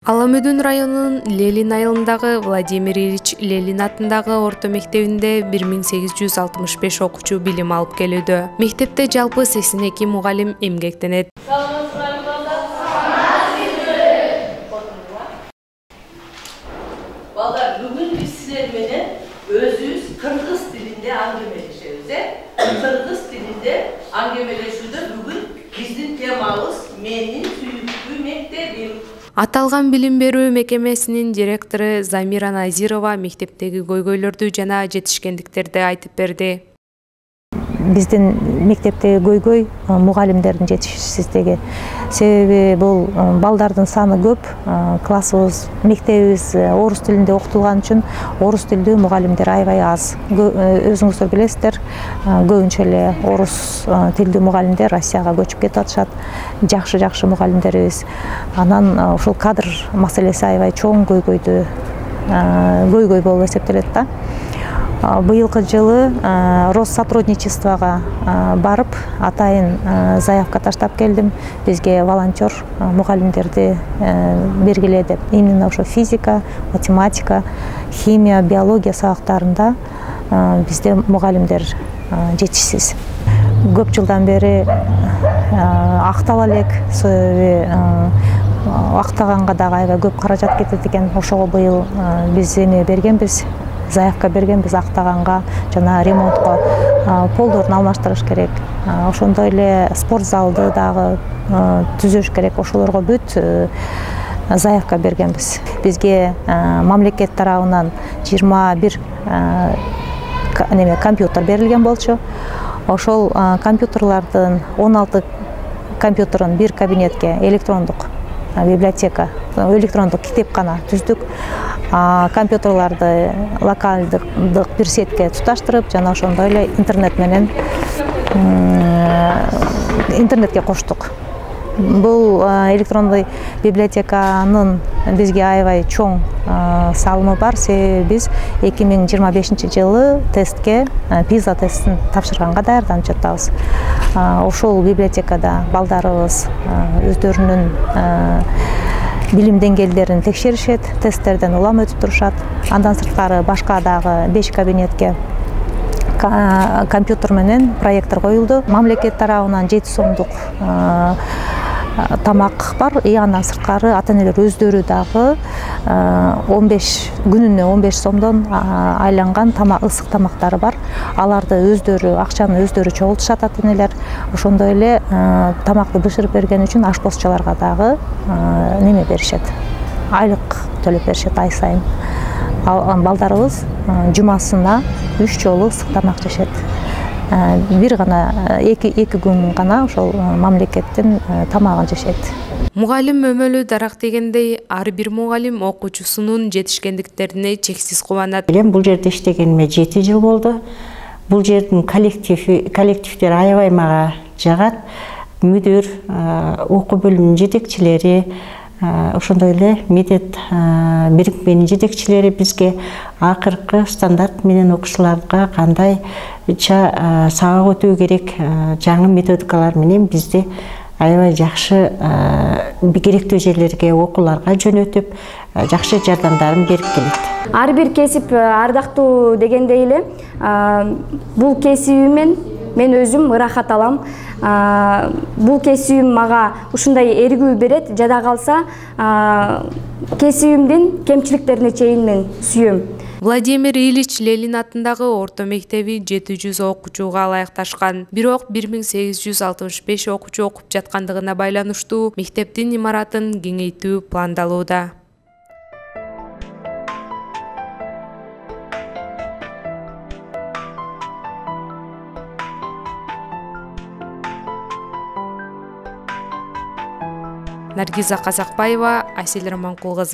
Аламөдүн районунун Ленин айылындагы Владимир Ильич Ленин атындагы орто мектебинде 1865 окуучу билим алып келүүдө. Мектепте жалпы 82 мугалим эмгектенет. Балдар, бүгүн биз силер менен өзүбүз кыргыз тилинде аңгемелешебиз. Кыргыз тилинде аңгемелешүүдө бүгүн биздин темабыз менин сүйүктүү мектебим. Аталган билим берүү мекемесинин директору Замира Назирова мектептеги көйгөйлөрдү жана жетишкендиктерди айтып берди. Биздин мектептеги көйгөй мугалимдердин жетишсиздиги. Себеби бул балдардын саны көп, классыбыз, мектебибиз орус тилинде окутулган үчүн орус тилдүү мугалимдер аябай аз. Өзүңүздөр билесиздер, көбүнчө эле орус тилдүү мугалимдер Россияга көчүп кетип атышат. Жакшы мугалимдерибиз. Анан ушул кадр маселеси аябай чоң көйгөй болуп эсептелет да. Быйылкы жылы Россотрудничествого барып, атайын заявка таштап келдим. Бизге волонтер мугалимдерди бергиле. Именно ошо физика, математика, химия, биология сабактарында бизде мугалимдер жетишсиз. Көп жылдан бери актала элек, актаганга дагы аябай көп каражат кетет экен. Ошого быйыл биз бергенбиз. Заявка бергенбиз актаганга, жана ремонтко полдорун алмаштырыш керек. Ошондой эле спорт залды дагы түзөш керек. Ошолорго бүт заявка бергенбиз. Бизге мамлекет тарабынан 21 компьютер берилген болчу. Ошол компьютерлардын 16 компьютерин бир кабинетке электрондук библиотека, электрондук китепкана түздүк. Компьютерларды локалдык бир сетке туташтырып, жана ошондой эле интернетке коштук. Бул электрондуй библиотеканын бизге аябай чоң салымы бар. Себеби биз 2025 жылы тестке, PISA тестин тапшырганга даярданып жатабыз. Ошол библиотекада балдарыбыз өздөрүнүн билим деңгээлдерин текшеришет, тесттерден улам өтүп турушат. Андан сырткары башка дагы 5 кабинетке компьютер менен проектор коюлду. Мамлекет тарабынан 7 сомдук тамак бар. Андан сырткары ата-энелер өздөрү дагы 15 күнүнө 15 сомдон айланган ысык тамактары бар. Аларды өздөрү, акчаны өздөрү чогултушат ата-энелер. Ошондой эле тамакты бышырып берген үчүн ашпозчаларга дагы беришет. Айлык төлөп беришет ай сайын. Балдарыбыз жумасына 3 жолу ысык тамак жешет. Бир гана эки күн гана ошол мамлекеттин тамагын жешет. Мугалим өмөлү дарак дегендей, ар бир мугалим окуучусунун жетишкендиктерине чексиз кубанат. Бул жерде иштегениме 7 жыл болду. Бул жердин коллективдер аябай мага жагат. Мүдүр, окуу бөлүмүнүн жетекчилери, ошондой эле медет бирикменин жетекчилери бизге акыркы стандарт менен окуучуларга кандайча сабак өтүү керек жаңы методикалар менен бизди аябай жакшы керектүү жерлерге окууларга жөнөтүп, жакшы жардамдарын берип келет. Ар бир кесип ардактуу дегендей эле, бул кесибимен мен өзүм ырахат алам. Бул кесибим мага ушундай эргүү берет, жада калса кесибимдин кемчиликтерине чейин мен сүйөм. Владимир Ильич Ленин атындагы орто мектеби 700 окуучуга ылайыкташкан. Бирок 1865 окуучу окуп жаткандыгына байланыштуу мектептин имаратын кеңейтүү пландалууда. Наргиза Казакбаева, Асель Романкул кызы.